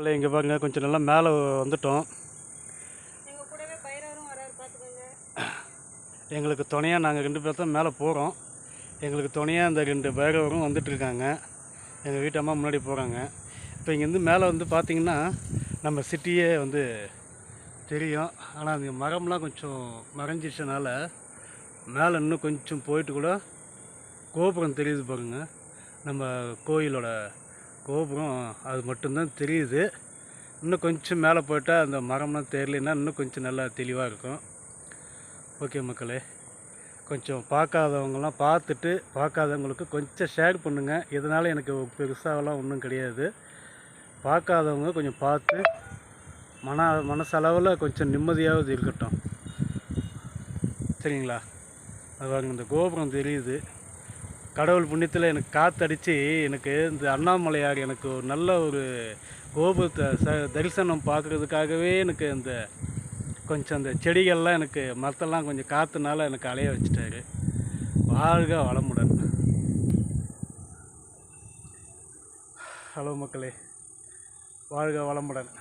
இல்லை இங்கே பாருங்க, கொஞ்சம் நல்லா மேலே வந்துட்டோம். எங்களுக்கு துணையாக நாங்கள் 2 பேர் தான் மேலே போகிறோம். எங்களுக்கு துணையாக அந்த 2 பைரவரும் வந்துட்டுருக்காங்க. எங்கள் வீட்டு அம்மா முன்னாடி போகிறாங்க. இப்போ இங்கேருந்து மேலே வந்து பார்த்திங்கன்னா நம்ம சிட்டியே வந்து தெரியும். ஆனால் அந்த மரம்லாம் கொஞ்சம் மறைஞ்சிச்சனால மேலே இன்னும் கொஞ்சம் போயிட்டு கூட கோபுரம் தெரியுது பாருங்கள். நம்ம கோயிலோட கோபுரம் அது மட்டும்தான் தெரியுது. இன்னும் கொஞ்சம் மேலே போயிட்டால் அந்த மரம்லாம் தெரியலன்னா இன்னும் கொஞ்சம் நல்லா தெளிவாக இருக்கும். ஓகே மக்களே, கொஞ்சம் பார்க்காதவங்களாம் பார்த்துட்டு பார்க்காதவங்களுக்கு கொஞ்சம் ஷேர் பண்ணுங்கள். இதனால் எனக்கு பெருசாகலாம் ஒன்றும் கிடையாது. பார்க்காதவங்க கொஞ்சம் பார்த்து மனசளவில் கொஞ்சம் நிம்மதியாவது இருக்கட்டும், சரிங்களா? அது இந்த கோபுரம் தெரியுது. கடவுள் புண்ணியத்தில் எனக்கு காற்றடிச்சு எனக்கு இந்த அண்ணாமலையார் எனக்கு ஒரு நல்ல ஒரு கோபுரத்தை தரிசனம் பார்க்குறதுக்காகவே எனக்கு அந்த கொஞ்சம் அந்த செடிகள்லாம் எனக்கு மரத்தெல்லாம் கொஞ்சம் காற்றுனால எனக்கு அலைய வச்சுட்டாரு. வாழ்க வளமுடன். ஹலோ மக்களே, வாழ்க வளமுடன்.